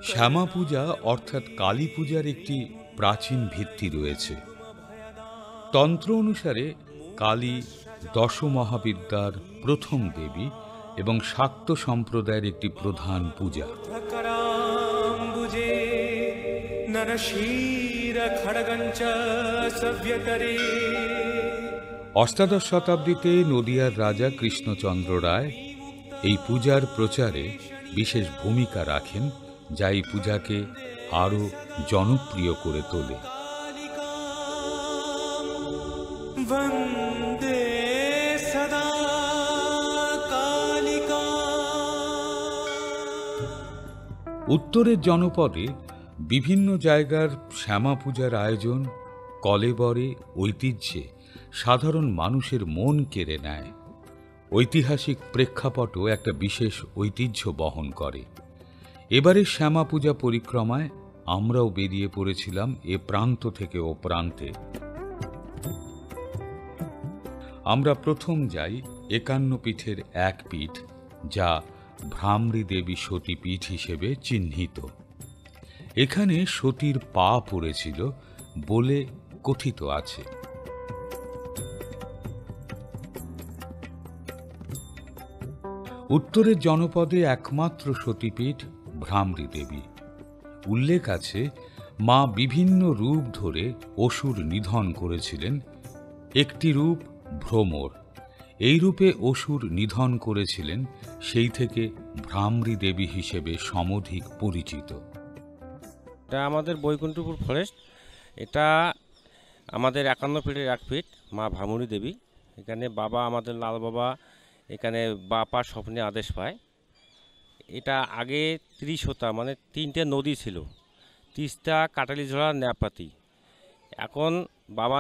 শ্যামা পূজা অর্থাৎ কালী পূজার একটি প্রাচীন ভিত্তি রয়েছে। তন্ত্র অনুসারে কালী দশমহাবিদ্যার প্রথম দেবী এবং শাক্ত সম্প্রদায়ের একটি প্রধান পূজা। অষ্টাদশ শতাব্দীতে নদিয়ার রাজা কৃষ্ণচন্দ্র রায় এই পূজার প্রচারে বিশেষ ভূমিকা রাখেন, যা এই পূজাকে আরও জনপ্রিয় করে তোলে। উত্তরের জনপদে বিভিন্ন জায়গার শ্যামা পূজার আয়োজন কলেবরে ঐতিহ্যে সাধারণ মানুষের মন কেড়ে নেয়। ঐতিহাসিক প্রেক্ষাপটও একটা বিশেষ ঐতিহ্য বহন করে। এবারে শ্যামা পূজা পরিক্রমায় আমরাও বেরিয়ে পড়েছিলাম এ প্রান্ত থেকে ও প্রান্তে। আমরা প্রথম যাই ৫১ পীঠের এক পীঠ, যা ভ্রামরী দেবী সতী পীঠ হিসেবে চিহ্নিত। এখানে সতীর পা পড়েছিল বলে কথিত আছে। উত্তরের জনপদে একমাত্র সতীপীঠ ভ্রামরী দেবী। উল্লেখ আছে, মা বিভিন্ন রূপ ধরে অসুর নিধন করেছিলেন। একটি রূপ ভ্রমর, এই রূপে অসুর নিধন করেছিলেন, সেই থেকে ভ্রামরী দেবী হিসেবে সমধিক পরিচিত। এটা আমাদের বৈকুণ্ঠপুর ফরেস্ট, এটা আমাদের ৫১ পীঠের এক পীঠ মা ভ্রামরী দেবী। এখানে বাবা আমাদের লাল বাবা এখানে বাপা স্বপ্নে আদেশ পায়। এটা আগে ত্রিশোতা মানে ৩টে নদী ছিল, তিস্তা, কাটালিঝোড়া, ন্যাপাতি। এখন বাবা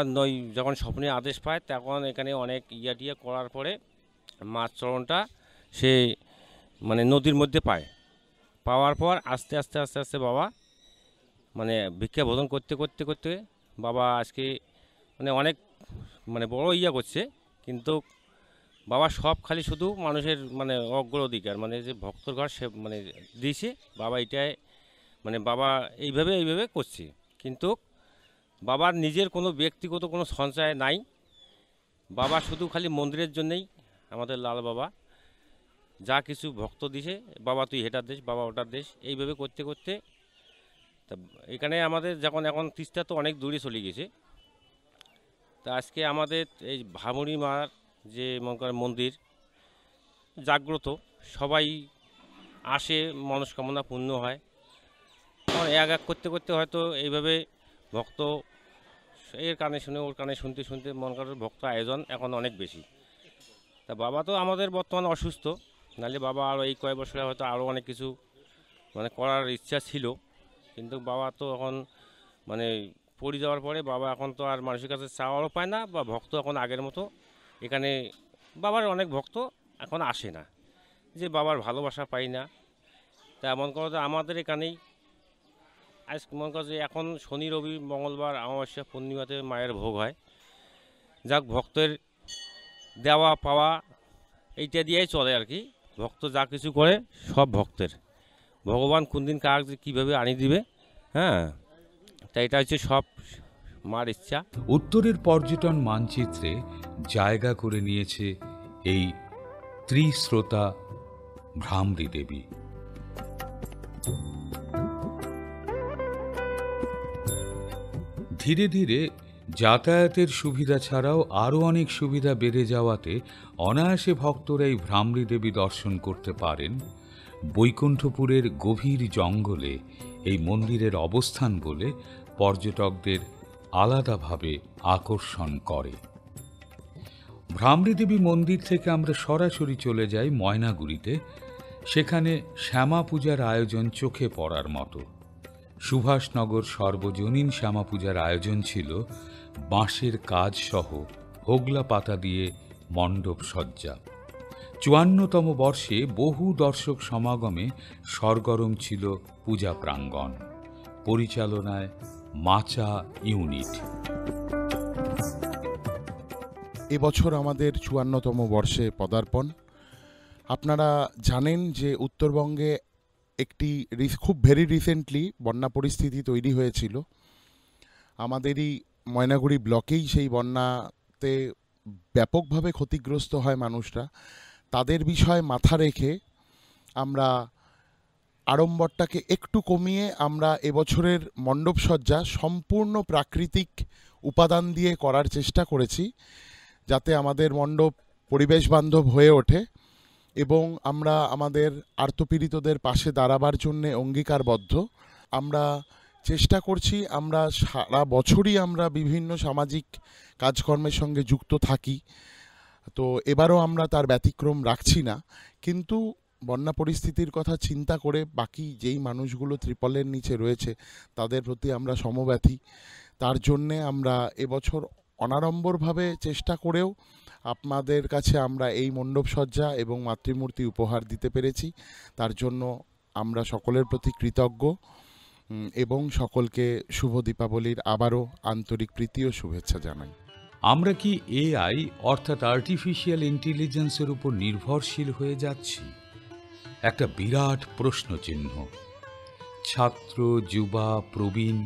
যখন স্বপ্নে আদেশ পায় তখন এখানে অনেক টিয়া করার পরে মাছ চরণটা সে মানে নদীর মধ্যে পায়। পাওয়ার পর আস্তে আস্তে আস্তে আস্তে বাবা মানে ভিক্ষা ভোজন করতে করতে করতে বাবা আজকে মানে অনেক মানে বড় করছে, কিন্তু বাবা সব খালি শুধু মানুষের মানে অগ্রাধিকার মানে যে ভক্তর ঘর সে মানে দিয়েছে বাবা, এটাই মানে বাবা এইভাবে করছে। কিন্তু বাবার নিজের কোনো ব্যক্তিগত কোনো সঞ্চয় নাই। বাবা শুধু খালি মন্দিরের জন্যেই আমাদের লাল বাবা যা কিছু ভক্ত দিছে, বাবা তুই হেটার দেশ, বাবা ওটার দেশ, এইভাবে করতে করতে তা এখানে আমাদের যখন এখন তিস্তা তো অনেক দূরে চলে গেছে। তা আজকে আমাদের এই ভ্রামরী মার যে মন্দির জাগ্রত, সবাই আসে, মনস্কামনা পূর্ণ হয়। এক করতে করতে হয়তো এইভাবে ভক্ত এর কানে শুনে ওর কানে শুনতে শুনতে মন করার ভক্ত আয়োজন এখন অনেক বেশি। তা বাবা তো আমাদের বর্তমানে অসুস্থ, নাহলে বাবা আরও এই কয়েক বছরে হয়তো আরও অনেক কিছু মানে করার ইচ্ছা ছিল, কিন্তু বাবা তো এখন মানে পড়ে যাওয়ার পরে বাবা এখন তো আর মানুষের কাছে চাওয়ারও পায় না, বা ভক্ত এখন আগের মতো এখানে বাবার অনেক ভক্ত এখন আসে না, যে বাবার ভালোবাসা পাই না। তা মন করো যে আমাদের এখানেই আজ মনে করো যে এখন শনি, রবি, মঙ্গলবার, অমাবস্যা, পূর্ণিমাতে মায়ের ভোগ হয়। যাক, ভক্তের দেওয়া পাওয়া এইটা দিয়েই চলে আর কি। ভক্ত যা কিছু করে সব ভক্তের, ভগবান কোন দিন কার কীভাবে আনিয়ে দিবে, হ্যাঁ, তাই এটা হচ্ছে সব মার ইচ্ছা। উত্তরের পর্যটন মানচিত্রে জায়গা করে নিয়েছে এই ত্রিশ্রোতা ভ্রামরী দেবী। ধীরে ধীরে যাতায়াতের সুবিধা ছাড়াও আরও অনেক সুবিধা বেড়ে যাওয়াতে অনায়াসে ভক্তরা এই ভ্রামরী দেবী দর্শন করতে পারেন। বৈকুণ্ঠপুরের গভীর জঙ্গলে এই মন্দিরের অবস্থান বলে পর্যটকদের আলাদাভাবে আকর্ষণ করে। ভ্রামরী দেবী মন্দির থেকে আমরা সরাসরি চলে যাই ময়নাগুড়িতে। সেখানে শ্যামা পূজার আয়োজন চোখে পড়ার মতো। সুভাষনগর সর্বজনীন শ্যামা পূজার আয়োজন ছিল বাঁশের কাজ সহ হোগলা পাতা দিয়ে মণ্ডপ সজ্জা। ৫৪তম বর্ষে বহু দর্শক সমাগমে সরগরম ছিল পূজা প্রাঙ্গণ। পরিচালনায় মাচা ইউনিট। এবছর আমাদের ৫৪তম বর্ষে পদার্পণ। আপনারা জানেন যে উত্তরবঙ্গে একটি খুব ভেরি রিসেন্টলি বন্যা পরিস্থিতি তৈরি হয়েছিল। আমাদেরই ময়নাগুড়ি ব্লকেই সেই বন্যাতে ব্যাপকভাবে ক্ষতিগ্রস্ত হয় মানুষরা। তাদের বিষয় মাথা রেখে আমরা আড়ম্বরটাকে একটু কমিয়ে আমরা এবছরের মণ্ডপসজ্জা সম্পূর্ণ প্রাকৃতিক উপাদান দিয়ে করার চেষ্টা করেছি, যাতে আমাদের মণ্ডপ পরিবেশ বান্ধব হয়ে ওঠে এবং আমরা আমাদের আর্তপীড়িতদের পাশে দাঁড়াবার জন্যে অঙ্গীকারবদ্ধ। আমরা চেষ্টা করছি, আমরা সারা বছরই আমরা বিভিন্ন সামাজিক কাজকর্মের সঙ্গে যুক্ত থাকি, তো এবারও আমরা তার ব্যতিক্রম রাখছি না। কিন্তু বন্যা পরিস্থিতির কথা চিন্তা করে বাকি যেই মানুষগুলো ত্রিপলের নিচে রয়েছে তাদের প্রতি আমরা সমব্যথী। তার জন্যে আমরা এবছর অনাড়ম্বরভাবে চেষ্টা করেও আপনাদের কাছে আমরা এই মণ্ডপসজ্জা এবং মাতৃমূর্তি উপহার দিতে পেরেছি। তার জন্য আমরা সকলের প্রতি কৃতজ্ঞ এবং সকলকে শুভ দীপাবলির আবারও আন্তরিক প্রীতি ও শুভেচ্ছা জানাই। আমরা কি এআই অর্থাৎ আর্টিফিশিয়াল ইন্টেলিজেন্সের উপর নির্ভরশীল হয়ে যাচ্ছি? একটা বিরাট প্রশ্নচিহ্ন। ছাত্র, যুবা, প্রবীণ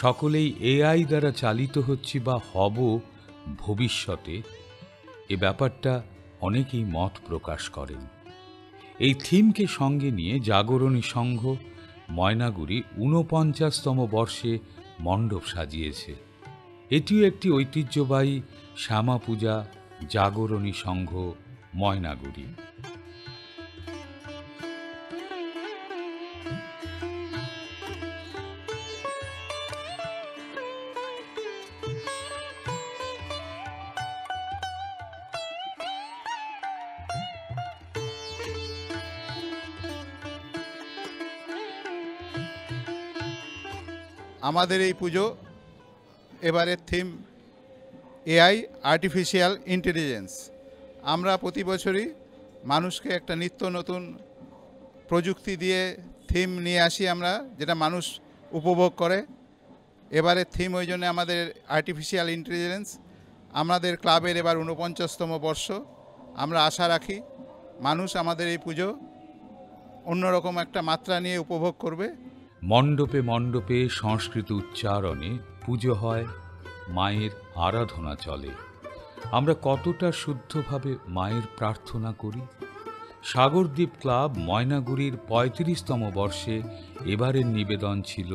সকলেই এআই দ্বারা চালিত হচ্ছি বা হব ভবিষ্যতে, এ ব্যাপারটা অনেকেই মত প্রকাশ করেন। এই থিমকে সঙ্গে নিয়ে জাগরণী সংঘ ময়নাগুড়ি ৪৯তম বর্ষে মণ্ডপ সাজিয়েছে। এটিও একটি ঐতিহ্যবাহী শ্যামা পূজা জাগরণী সংঘ ময়নাগুড়ি। আমাদের এই পুজো এবারের থিম এআই আর্টিফিশিয়াল ইন্টেলিজেন্স। আমরা প্রতি বছরই মানুষকে একটা নিত্য নতুন প্রযুক্তি দিয়ে থিম নিয়ে আসি আমরা, যেটা মানুষ উপভোগ করে। এবারের থিম ওই জন্য আমাদের আর্টিফিশিয়াল ইন্টেলিজেন্স। আমাদের ক্লাবের এবার ৪৯তম বর্ষ। আমরা আশা রাখি মানুষ আমাদের এই পুজো অন্যরকম একটা মাত্রা নিয়ে উপভোগ করবে। মণ্ডপে মণ্ডপে সংস্কৃত উচ্চারণে পুজো হয়, মায়ের আরাধনা চলে। আমরা কতটা শুদ্ধভাবে মায়ের প্রার্থনা করি? সাগরদ্বীপ ক্লাব ময়নাগুড়ির ৩৫তম বর্ষে এবারের নিবেদন ছিল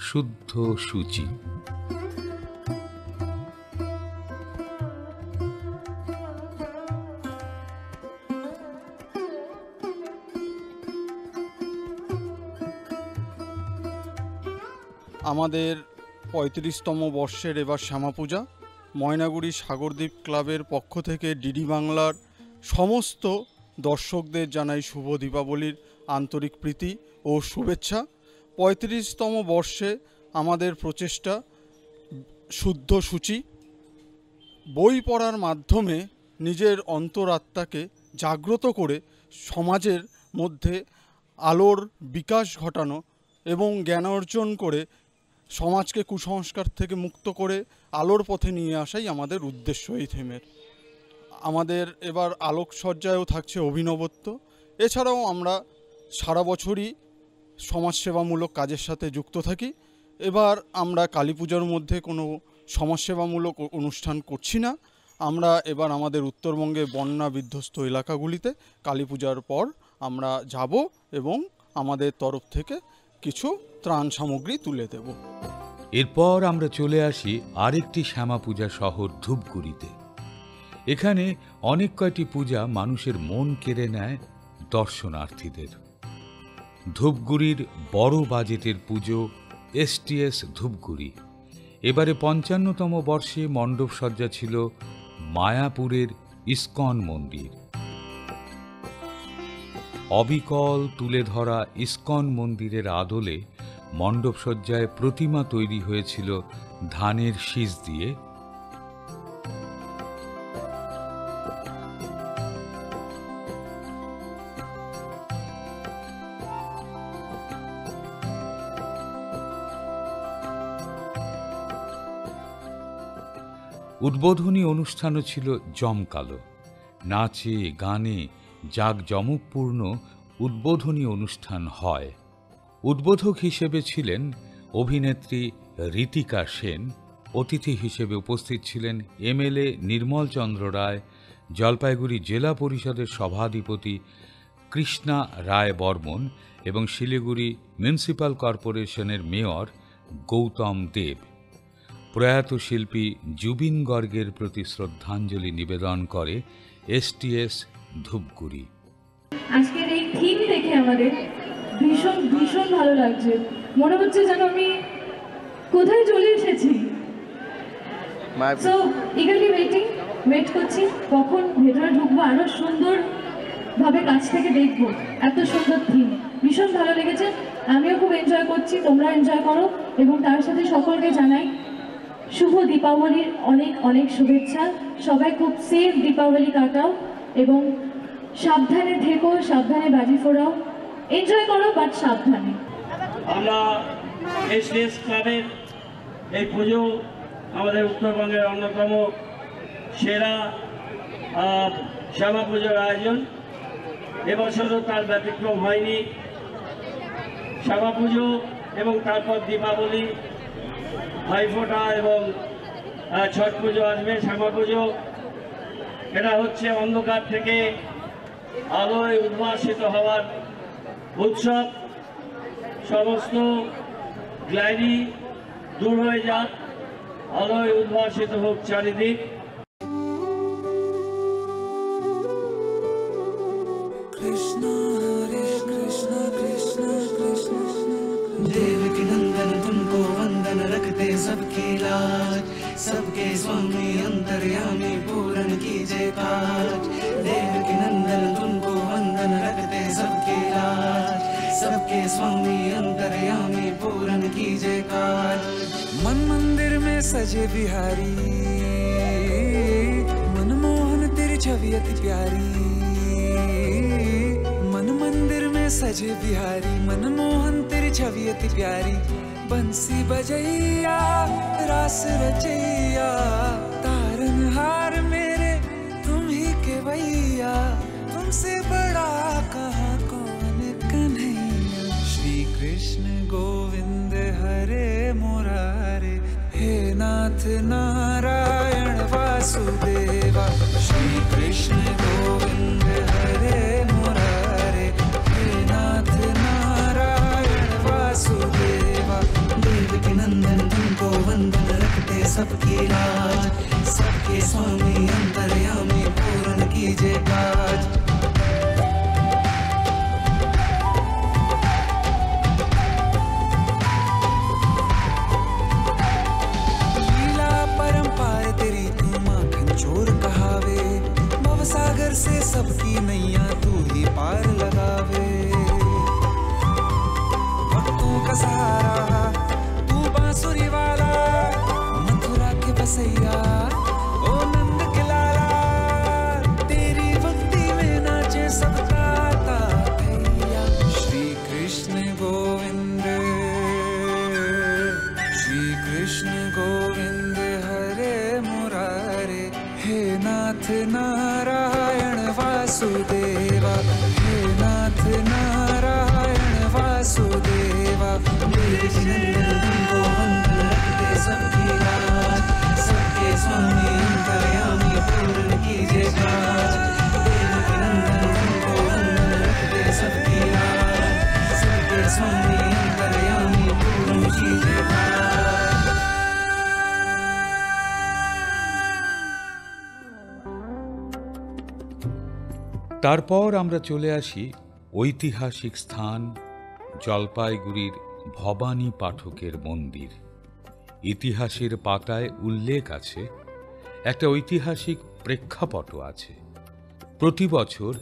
শুদ্ধ সূচি। আমাদের ৩৫তম বর্ষের এবার শ্যামা পূজা। ময়নাগুড়ি সাগরদ্বীপ ক্লাবের পক্ষ থেকে ডিডি বাংলার সমস্ত দর্শকদের জানাই শুভ দীপাবলির আন্তরিক প্রীতি ও শুভেচ্ছা। ৩৫তম বর্ষে আমাদের প্রচেষ্টা শুদ্ধ সূচি। বই পড়ার মাধ্যমে নিজের অন্তরাত্মাকে জাগ্রত করে সমাজের মধ্যে আলোর বিকাশ ঘটানো এবং জ্ঞান অর্জন করে সমাজকে কুসংস্কার থেকে মুক্ত করে আলোর পথে নিয়ে আসাই আমাদের উদ্দেশ্য এই থিমের। আমাদের এবার আলোকসজ্জায়ও থাকছে অভিনবত্ব। এছাড়াও আমরা সারা বছরই সমাজসেবামূলক কাজের সাথে যুক্ত থাকি। এবার আমরা কালী পূজার মধ্যে কোনো সমাজসেবামূলক অনুষ্ঠান করছি না। আমরা এবার আমাদের উত্তরবঙ্গে বন্যা বিধ্বস্ত এলাকাগুলিতে কালী পূজার পর আমরা যাব এবং আমাদের তরফ থেকে কিছু ত্রাণ সামগ্রী তুলে দেব। এরপর আমরা চলে আসি আরেকটি শ্যামা পূজা শহর ধূপগুড়িতে। এখানে অনেক কয়টি পূজা মানুষের মন কেড়ে নেয় দর্শনার্থীদের। ধূপগুড়ির বড় বাজেটের পুজো এসটিএস ধূপগুড়ি। এবারে ৫৫তম বর্ষে মণ্ডপ সজ্জা ছিল মায়াপুরের ইস্কন মন্দির। অবিকল তুলে ধরা ইস্কন মন্দিরের আদলে মণ্ডপসজ্জায় প্রতিমা তৈরি হয়েছিল ধানের শীষ দিয়ে। উদ্বোধনী অনুষ্ঠানও ছিল জমকালো। নাচে গানে জাঁকজমকপূর্ণ উদ্বোধনী অনুষ্ঠান হয়। উদ্বোধক হিসেবে ছিলেন অভিনেত্রী ঋতিকা সেন। অতিথি হিসেবে উপস্থিত ছিলেন এমএলএ নির্মল চন্দ্র রায়, জলপাইগুড়ি জেলা পরিষদের সভাধিপতি কৃষ্ণা রায় বর্মন এবং শিলিগুড়ি মিউনিসিপ্যাল কর্পোরেশনের মেয়র গৌতম দেব। প্রয়াত শিল্পী জুবিন গর্গের প্রতি শ্রদ্ধাঞ্জলি নিবেদন করে এসটিএস ধূপগুড়ি। আজকের এই থিম দেখে আমাদের ভীষণ ভীষণ ভালো লাগছে। মনে হচ্ছে যেন আমি কোথায় চলে এসেছি। সো ইগারলি ওয়েট করছি কখন ভেতরে ঢুকবো, আরো সুন্দর ভাবে কাছ থেকে দেখবো। এত সুন্দর থিম, ভীষণ ভালো লেগেছে। আমিও খুব এনজয় করছি, তোমরা এনজয় করো এবং তার সাথে সকলকে জানাই শুভ দীপাবলির অনেক অনেক শুভেচ্ছা। সবাই খুব সেফ দীপাবলি কাটাও এবং সাবধানে থেকো, সাবধানে বাজি ফোড়াও, এনজয় করো বাট সাবধানে। আমরা এসটিএস ক্লাবের এই পুজো আমাদের উত্তরবঙ্গের অন্যতম সেরা শ্যামা পুজোর আয়োজন। এবছরও তার ব্যতিক্রম হয়নি। শ্যামা পুজো এবং তারপর দীপাবলি, ভাইফোঁটা এবং ছট পুজো আসবে। শ্যামা পুজো এটা হচ্ছে অন্ধকার থেকে আলোয় উদ্ভাসিত হওয়ার উৎসব। সমস্ত গ্লানি দূর হয়ে যাক, আলোয় উদ্ভাসিত হোক চারিদিক। कृष्ण हरे कृष्ण कृष्ण कृष्ण देवकी नंदन तुमको वंदन रखते सबकी लाज, सबके स्वामी अंतर्यामी पूर्ण कीजिए काज। देवकी नंदन तुमको वंदन रखते सबकी लाज, सबके स्वामी अंतर्यामी पूर्ण कीजिए काज। मन मंदिर में सजे बिहारी, मनमोहन तेरी छवि अति प्यारी। मन मंदिर में सजे बिहारी, मनमोहन तेरी छवि अति प्यारी। बंसी बजैया रास रचैया, तारनहार मेरे तुम ही के भैया। तुमसे बड़ा कहाँ कौन कन्हैया। श्री कृष्ण गोविंद हरे मुरारे, हे नाथ नारायण वासुदेवा। श्री कृष्ण गोविंद हरे मुरारे, हे नाथ नारायण वासुदेवा। देवकी नंदन तुमको वंदन रखते सबकी लाज, सबके स्वामी अंतर्यामी पूर्ण कीजिए काज। सागर से सबकी नैया तू ही पार लगावे। भक्तों का सहारा तू बांसुरी वाला, मथुरा के बसैया ओ नंद के लाला। तेरी भक्ति में नाचे सबका तातैया। श्री कृष्ण गोविंद, श्री कृष्ण गोविंद हरे मुरारे, हे नाथ नारायण वासुदेवा। हे नाथ नारायण वासुदेवा। देवकी नंदन तुमको वंदन रखते सबकी लाज, सबके स्वामी अंतर्यामी पूर्ण कीजिए काज। देवकी नंदन तुमको वंदन रखते सबकी लाज, सबके स्वामी अंतर्यामी पूर्ण कीजिए काज। তারপর আমরা চলে আসি ঐতিহাসিক স্থান জলপাইগুড়ির ভবানী পাঠকের মন্দির। ইতিহাসের পাতায় উল্লেখ আছে, একটা ঐতিহাসিক প্রেক্ষাপটও আছে। প্রতি বছর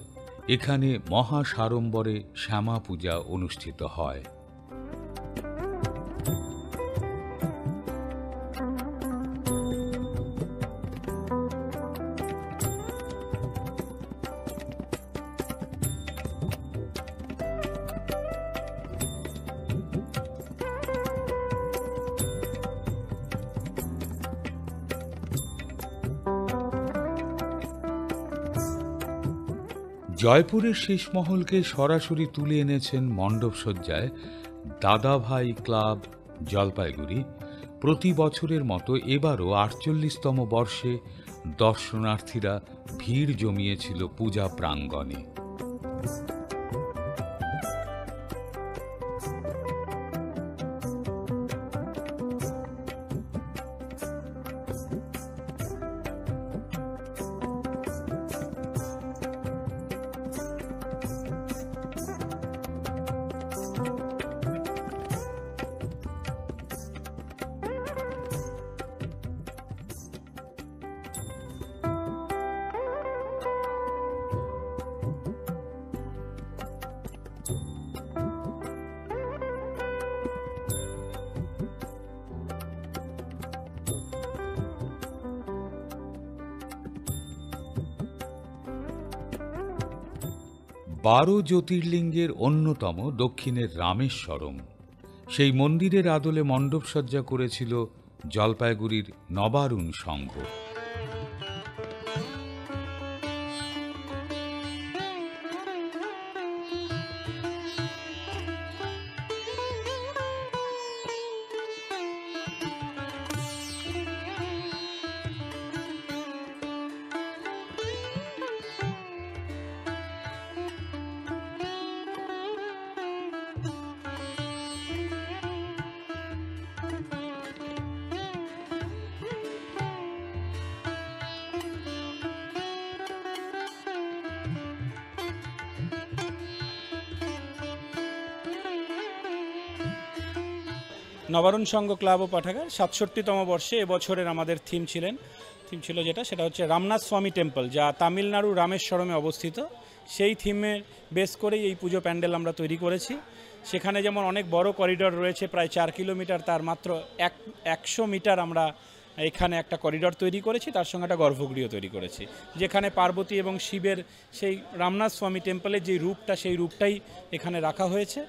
এখানে মহাসাড়ম্বরে শ্যামা পূজা অনুষ্ঠিত হয়। জয়পুরের শেষমহলকে সরাসরি তুলে এনেছেন মণ্ডপসজ্জায় দাদাভাই ক্লাব জলপাইগুড়ি। প্রতি বছরের মতো এবারও ৪৮তম বর্ষে দর্শনার্থীরা ভিড় জমিয়েছিল পূজা প্রাঙ্গণে। বারো জ্যোতির্লিঙ্গের অন্যতম দক্ষিণের রামেশ্বরম, সেই মন্দিরের আদলে মণ্ডপসজ্জা করেছিল জলপাইগুড়ির নবারুণ সংঘ। নবারুণ সংঘ ক্লাব ও পাঠাগার ৬৭তম বর্ষে এবছরের আমাদের থিম ছিল সেটা হচ্ছে রামনাথ স্বামী টেম্পল, যা তামিলনাড়ু রামেশ্বরমে অবস্থিত। সেই থিমের বেস করেই এই পুজো প্যান্ডেল আমরা তৈরি করেছি। সেখানে যেমন অনেক বড় করিডর রয়েছে, প্রায় ৪ কিলোমিটার, তার মাত্র ১০০ মিটার আমরা এখানে একটা করিডর তৈরি করেছি, তার সঙ্গে একটা গর্ভগৃহ তৈরি করেছি, যেখানে পার্বতী এবং শিবের সেই রামনাথ স্বামী টেম্পলের যে রূপটা, সেই রূপটাই এখানে রাখা হয়েছে।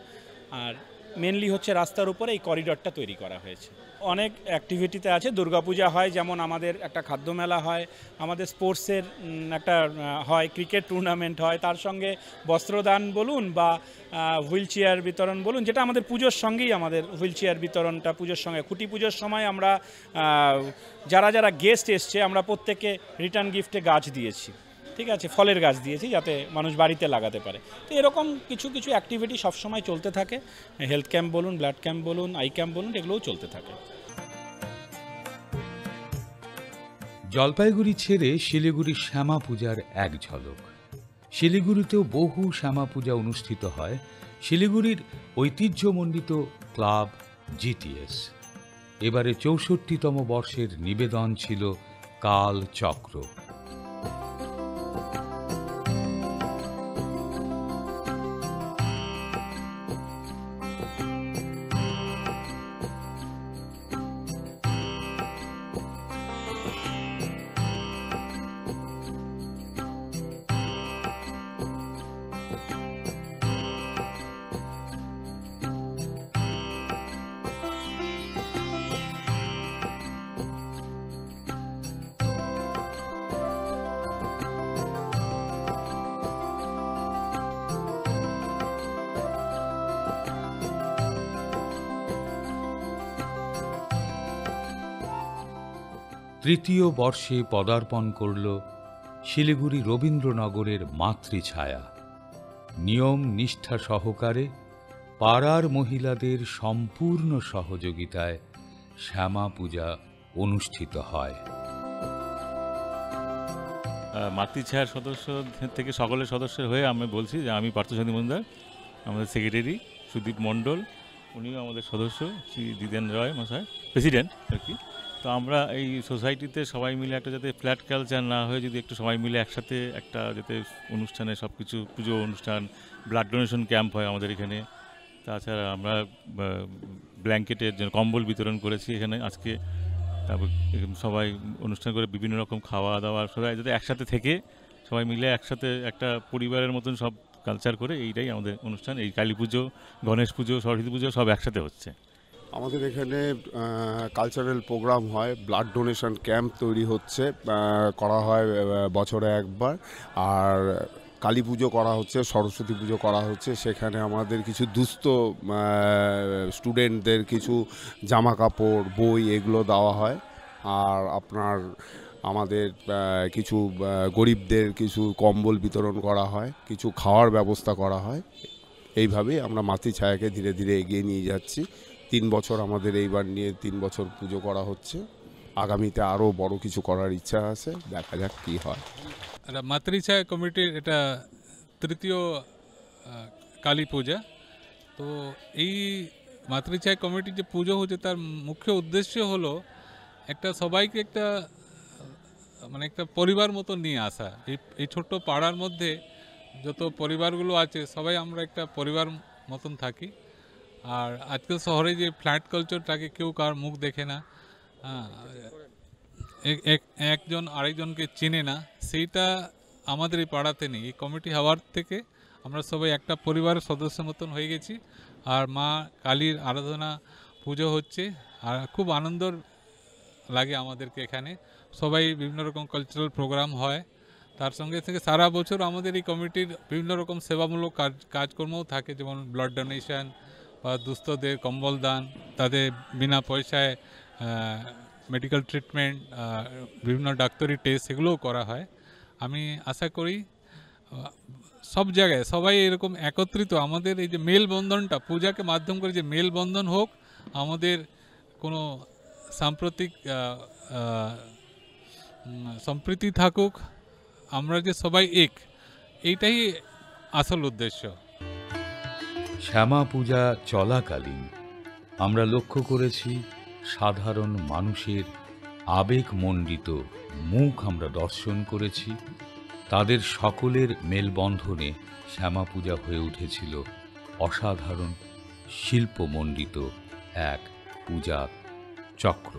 আর মেনলি হচ্ছে রাস্তার উপরে এই করিডরটা তৈরি করা হয়েছে। অনেক অ্যাক্টিভিটিতে আছে, দুর্গাপূজা হয়, যেমন আমাদের একটা খাদ্য মেলা হয়, আমাদের স্পোর্টসের একটা হয়, ক্রিকেট টুর্নামেন্ট হয়, তার সঙ্গে বস্ত্রদান বলুন বা হুইল চেয়ার বিতরণ বলুন, যেটা আমাদের পুজোর সঙ্গেই আমাদের হুইল চেয়ার বিতরণটা পুজোর সঙ্গে। খুঁটি পুজোর সময় আমরা যারা গেস্ট এসছে আমরা প্রত্যেকে রিটার্ন গিফটে গাছ দিয়েছি, ঠিক আছে, ফলের গাছ দিয়েছি যাতে মানুষ বাড়িতে লাগাতে পারে। তো এরকম কিছু অ্যাক্টিভিটি সবসময় চলতে থাকে, হেলথ ক্যাম্প বলুন, ব্লাড ক্যাম্প বলুন, আই ক্যাম্প বলুন, এগুলোও চলতে থাকে। জলপাইগুড়ি ছেড়ে শিলিগুড়ির শ্যামা পূজার এক ঝলক। শিলিগুড়িতেও বহু শ্যামা পূজা অনুষ্ঠিত হয় শিলিগুড়ির ঐতিহ্যমণ্ডিত ক্লাব জিটিএস। এবারে ৬৪তম বর্ষের নিবেদন ছিল কাল চক্র। তৃতীয় বর্ষে পদার্পণ করল শিলিগুড়ি রবীন্দ্রনগরের মাতৃছায়া। নিয়ম নিষ্ঠা সহকারে পাড়ার মহিলাদের সম্পূর্ণ সহযোগিতায় শ্যামা পূজা অনুষ্ঠিত হয়। মাতৃছায়ার সদস্য থেকে সকলের সদস্যের হয়ে আমি বলছি যে আমি পার্থসারথী মজুমদার, আমাদের সেক্রেটারি সুদীপ মণ্ডল, উনিও আমাদের সদস্য, শ্রী জিতেন রয় মশাই প্রেসিডেন্ট আর কি। তো আমরা এই সোসাইটিতে সবাই মিলে একটা যাতে ফ্ল্যাট কালচার না হয়ে যদি একটু সবাই মিলে একসাথে একটা যাতে অনুষ্ঠানে সব কিছু পুজো অনুষ্ঠান, ব্লাড ডোনেশন ক্যাম্প হয় আমাদের এখানে। তাছাড়া আমরা ব্ল্যাঙ্কেটের জন্য কম্বল বিতরণ করেছি এখানে আজকে। তারপর সবাই অনুষ্ঠান করে বিভিন্ন রকম খাওয়া দাওয়া, সবাই যাতে একসাথে থেকে সবাই মিলে একসাথে একটা পরিবারের মতন সব কালচার করে, এইটাই আমাদের অনুষ্ঠান। এই কালী পুজো, গণেশ পুজো, সরস্বতী পুজো সব একসাথে হচ্ছে। আমাদের এখানে কালচারাল প্রোগ্রাম হয়, ব্লাড ডোনেশন ক্যাম্প তৈরি হচ্ছে, করা হয় বছরে একবার। আর কালী পুজো করা হচ্ছে, সরস্বতী পুজো করা হচ্ছে। সেখানে আমাদের কিছু দুস্থ স্টুডেন্টদের কিছু জামা কাপড়, বই এগুলো দেওয়া হয়। আর আপনার আমাদের কিছু গরিবদের কিছু কম্বল বিতরণ করা হয়, কিছু খাওয়ার ব্যবস্থা করা হয়। এইভাবেই আমরা মাতৃছায়াকে ধীরে ধীরে এগিয়ে নিয়ে যাচ্ছি। 3 বছর আমাদের এইবার নিয়ে 3 বছর পুজো করা হচ্ছে। আগামীতে আরও বড় কিছু করার ইচ্ছা আছে, দেখা যাক কী হয়। মাতৃছায়া কমিটির এটা তৃতীয় কালী পূজা। তো এই মাতৃছায়া কমিটির যে পুজো হচ্ছে তার মুখ্য উদ্দেশ্য হলো একটা সবাইকে একটা মানে একটা পরিবার মতো নিয়ে আসা। এই ছোট্ট পাড়ার মধ্যে যত পরিবারগুলো আছে সবাই আমরা একটা পরিবার মতন থাকি। আর আজকাল শহরে যে ফ্ল্যাট কালচারটাকে কেউ কার মুখ দেখে না, একজন আরেকজনকে চেনে না, সেইটা আমাদের এই পাড়াতে নেই। এই কমিটি হওয়ার থেকে আমরা সবাই একটা পরিবারের সদস্য মতন হয়ে গেছি। আর মা কালীর আরাধনা পুজো হচ্ছে, আর খুব আনন্দ লাগে আমাদেরকে। এখানে সবাই বিভিন্ন রকম কালচারাল প্রোগ্রাম হয়। তার সঙ্গে থেকে সারা বছর আমাদের এই কমিটির বিভিন্ন রকম সেবামূলক কাজকর্মও থাকে, যেমন ব্লাড ডোনেশন বা দুস্থদের কম্বল দান, তাদের বিনা পয়সায় মেডিকেল ট্রিটমেন্ট, বিভিন্ন ডাক্তারি টেস্ট এগুলোও করা হয়। আমি আশা করি সব জায়গায় সবাই এরকম একত্রিত, আমাদের এই যে মেলবন্ধনটা পূজাকে মাধ্যম করে যে মেলবন্ধন হোক, আমাদের কোনো সাম্প্রতিক সম্প্রীতি থাকুক, আমরা যে সবাই এক, এইটাই আসল উদ্দেশ্য। শ্যামা পূজা চলাকালীন আমরা লক্ষ্য করেছি সাধারণ মানুষের আবেগমণ্ডিত মুখ আমরা দর্শন করেছি। তাদের সকলের মেলবন্ধনে শ্যামা পূজা হয়ে উঠেছিল অসাধারণ শিল্পমণ্ডিত এক পূজা চক্র।